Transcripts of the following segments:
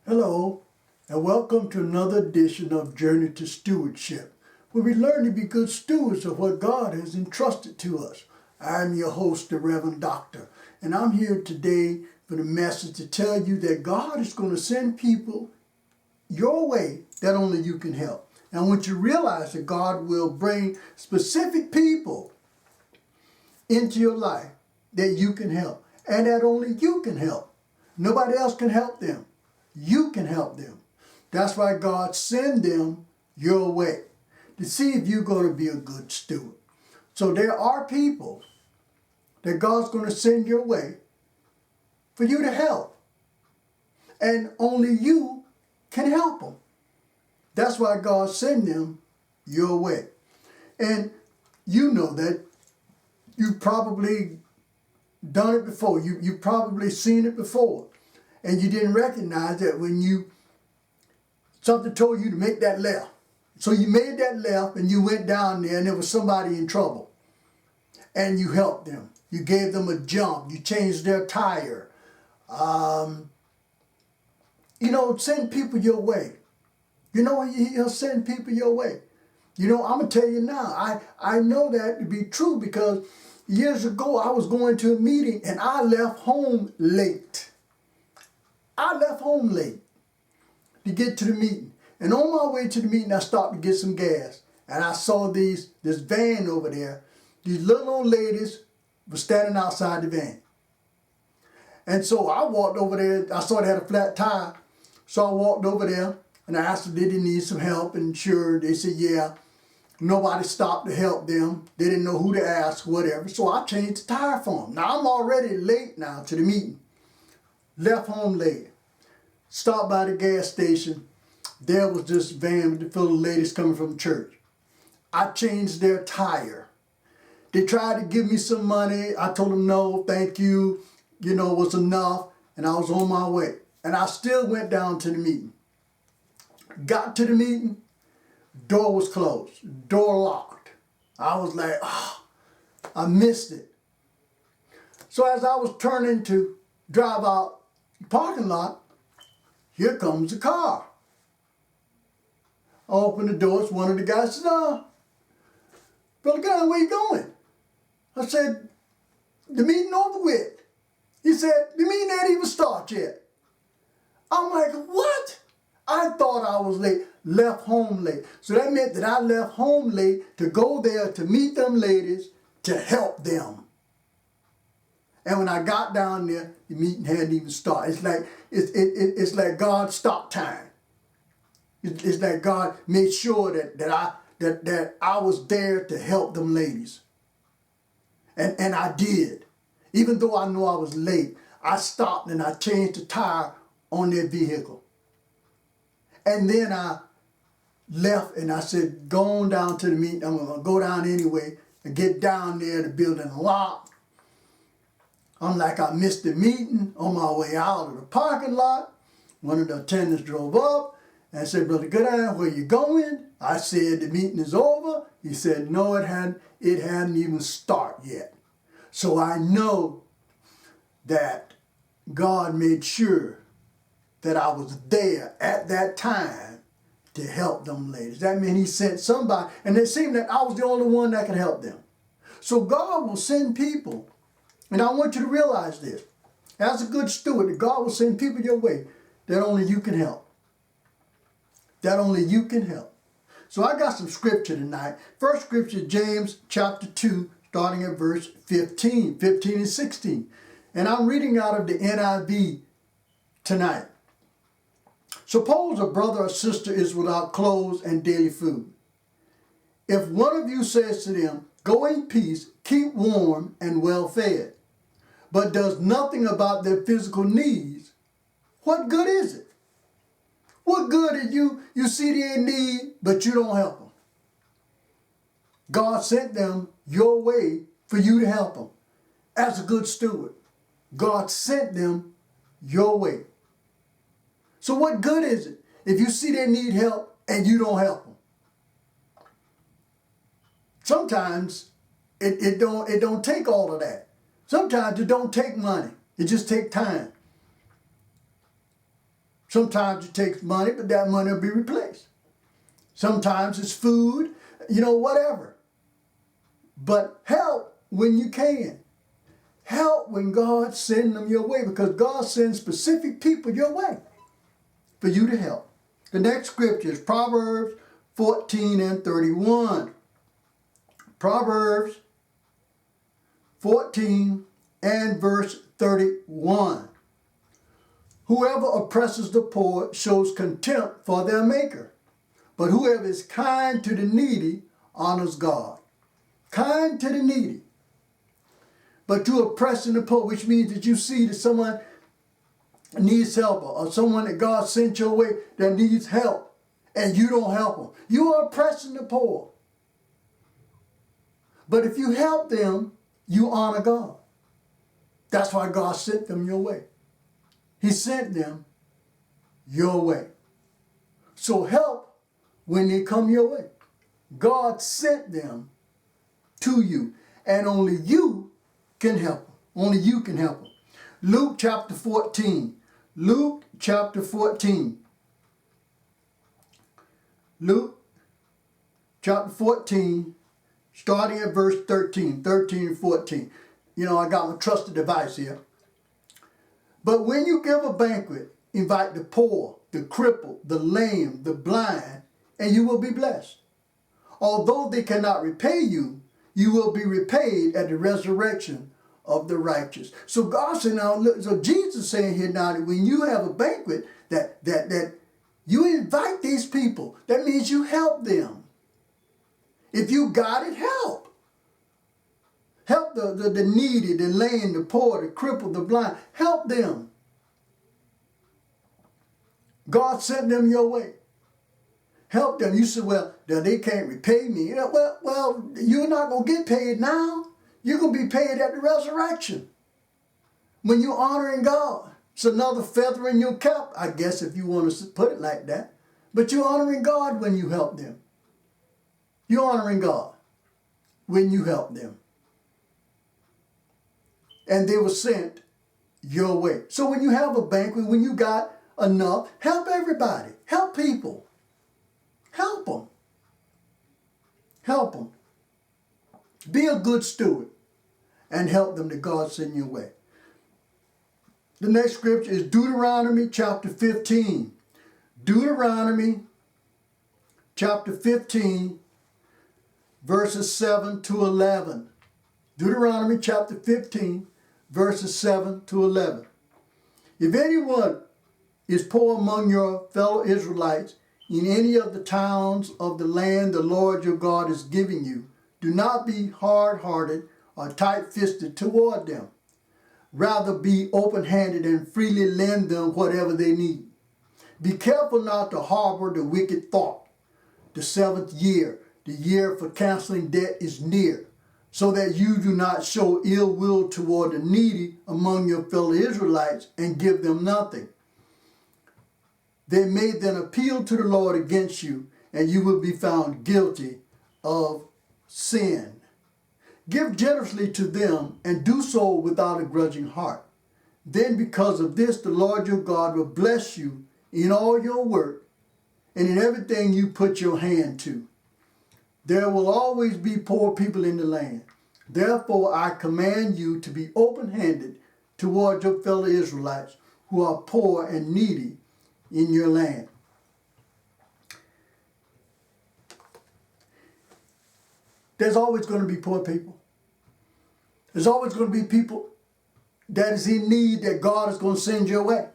Hello, and welcome to another edition of Journey to Stewardship, where we learn to be good stewards of what God has entrusted to us. I'm your host, the Reverend Doctor, and I'm here today for the message to tell you that God is going to send people your way that only you can help. And I want you to realize that God will bring specific people into your life that you can help, and that only you can help. Nobody else can help them. You can help them. That's why God send them your way, to see if you're going to be a good steward. So there are people that God's going to send your way for you to help. And only you can help them. That's why God send them your way. And you know that you've probably done it before. You've probably seen it before. And you didn't recognize that when something told you to make that left. So you made that left and you went down there and there was somebody in trouble. And you helped them. You gave them a jump. You changed their tire. Send people your way. He'll send people your way. I'm going to tell you now, I know that to be true because years ago I was going to a meeting and I left home late. I left home late to get to the meeting. And on my way to the meeting, I stopped to get some gas. And I saw this van over there. These little old ladies were standing outside the van. And so I walked over there. I saw they had a flat tire. So I walked over there and I asked them did they need some help. And sure, they said, yeah. Nobody stopped to help them. They didn't know who to ask, whatever. So I changed the tire for them. Now I'm already late now to the meeting. Left home late. Stopped by the gas station. There was this van full of ladies coming from church. I changed their tire. They tried to give me some money. I told them no, thank you. It was enough. And I was on my way. And I still went down to the meeting. Got to the meeting. Door was closed. Door locked. I was like, I missed it. So as I was turning to drive out the parking lot, here comes the car. I opened the doors. One of the guys said, Brother Gunn, where you going? I said, the meeting over with. He said, the meeting ain't even start yet. I'm like, what? I thought I was late. Left home late. So that meant that I left home late to go there to meet them ladies to help them. And when I got down there, the meeting hadn't even started. It's like God stopped time. It's like God made sure that I was there to help them ladies. And I did. Even though I knew I was late, I stopped and I changed the tire on their vehicle. And then I left and I said, go on down to the meeting. I'm going to go down anyway and get down there. The building locked. I'm like, I missed the meeting on my way out of the parking lot. One of the attendants drove up and said, Brother Goodine, where you going? I said, the meeting is over. He said, no, it hadn't even started yet. So I know that God made sure that I was there at that time to help them ladies. That meant he sent somebody, and it seemed that I was the only one that could help them. So God will send people. And I want you to realize this. As a good steward, God will send people your way that only you can help. That only you can help. So I got some scripture tonight. First scripture, James chapter 2, starting at verse 15 and 16. And I'm reading out of the NIV tonight. Suppose a brother or sister is without clothes and daily food. If one of you says to them, go in peace, keep warm and well fed, but does nothing about their physical needs, what good is it? What good is you see they in need, but you don't help them? God sent them your way for you to help them. As a good steward, God sent them your way. So what good is it if you see they need help and you don't help them? Sometimes it don't take all of that. Sometimes it don't take money. It just takes time. Sometimes it takes money, but that money will be replaced. Sometimes it's food, whatever. But help when you can. Help when God sends them your way, because God sends specific people your way for you to help. The next scripture is Proverbs 14 and 31. Proverbs 14 and verse 31. Whoever oppresses the poor shows contempt for their maker, but whoever is kind to the needy honors God. Kind to the needy. But you're oppressing the poor, which means that you see that someone needs help, or someone that God sent your way that needs help, and you don't help them. You are oppressing the poor. But if you help them, you honor God. That's why God sent them your way. He sent them your way. So help when they come your way. God sent them to you, and only you can help them. Only you can help them. Luke chapter 14. Luke chapter 14. Luke chapter 14, starting at verse 13 and 14. I got my trusted device here. But when you give a banquet, invite the poor, the crippled, the lame, the blind, and you will be blessed. Although they cannot repay you, you will be repaid at the resurrection of the righteous. So God said now, so Jesus is saying here now that when you have a banquet, that you invite these people. That means you help them. If you got it, help. Help the needy, the lame, the poor, the crippled, the blind. Help them. God sent them your way. Help them. You said, well, they can't repay me. Well, you're not going to get paid now. You're going to be paid at the resurrection. When you're honoring God. It's another feather in your cap, I guess, if you want to put it like that. But you're honoring God when you help them. You're honoring God when you help them. And they were sent your way. So when you have a banquet, when you got enough, help everybody. Help people. Help them. Help them. Be a good steward and help them that God send your way. The next scripture is Deuteronomy chapter 15. Deuteronomy chapter 15, verses 7 to 11. Deuteronomy chapter 15, verses 7 to 11. If anyone is poor among your fellow Israelites in any of the towns of the land the Lord your God is giving you, do not be hard-hearted or tight-fisted toward them. Rather be open-handed and freely lend them whatever they need. Be careful not to harbor the wicked thought. The seventh year, the year for canceling debt, is near, so that you do not show ill will toward the needy among your fellow Israelites and give them nothing. They may then appeal to the Lord against you, and you will be found guilty of sin. Give generously to them, and do so without a grudging heart. Then because of this, the Lord your God will bless you in all your work and in everything you put your hand to. There will always be poor people in the land. Therefore, I command you to be open-handed toward your fellow Israelites who are poor and needy in your land. There's always going to be poor people. There's always going to be people that is in need that God is going to send your way.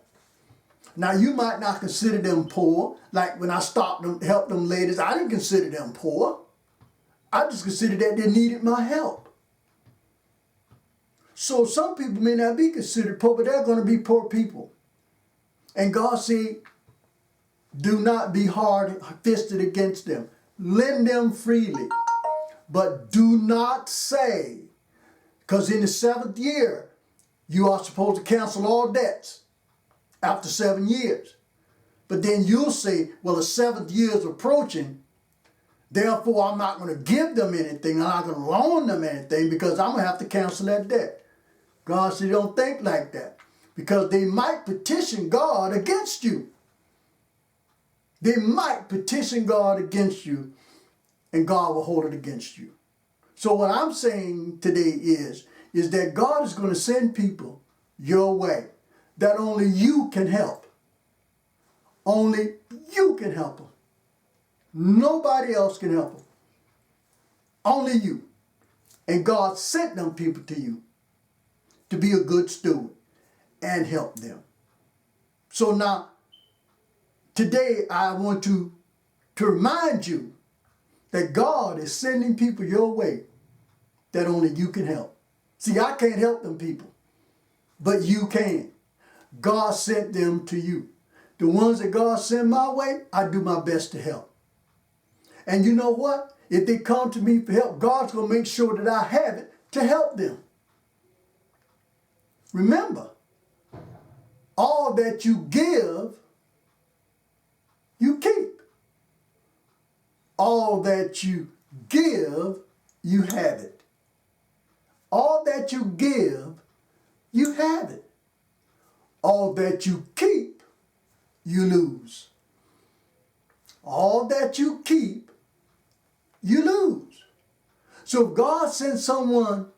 Now, you might not consider them poor. Like when I stopped them, helped them ladies, I didn't consider them poor. I just considered that they needed my help. So some people may not be considered poor, but they're going to be poor people. And God said, do not be hard-fisted against them. Lend them freely. But do not say, because in the seventh year, you are supposed to cancel all debts after 7 years. But then you'll say, well, the seventh year is approaching, therefore I'm not going to give them anything, I'm not going to loan them anything because I'm going to have to cancel that debt. God said, don't think like that, because they might petition God against you. They might petition God against you, and God will hold it against you. So what I'm saying today is that God is going to send people your way that only you can help. Only you can help them. Nobody else can help them. Only you. And God sent them people to you to be a good steward and help them. So now, today I want to remind you that God is sending people your way that only you can help. See, I can't help them people, but you can. God sent them to you. The ones that God sent my way, I do my best to help. And you know what? If they come to me for help, God's going to make sure that I have it to help them. Remember, all that you give, you keep. All that you give, you have it. All that you give, you have it. All that you keep, you lose. All that you keep, you lose. So if God sends someone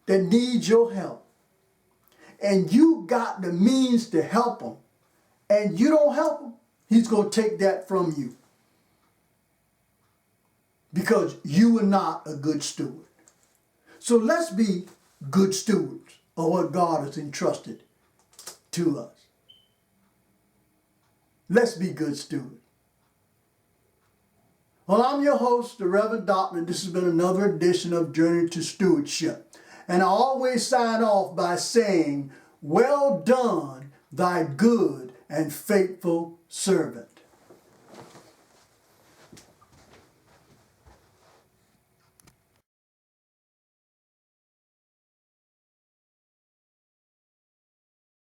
that needs your help, and you got the means to help them, and you don't help them, He's going to take that from you. Because you are not a good steward. So let's be good stewards of what God has entrusted to us. Let's be good stewards. Well, I'm your host, the Reverend Doctor, and this has been another edition of Journey to Stewardship. And I always sign off by saying, well done, thy good and faithful servant.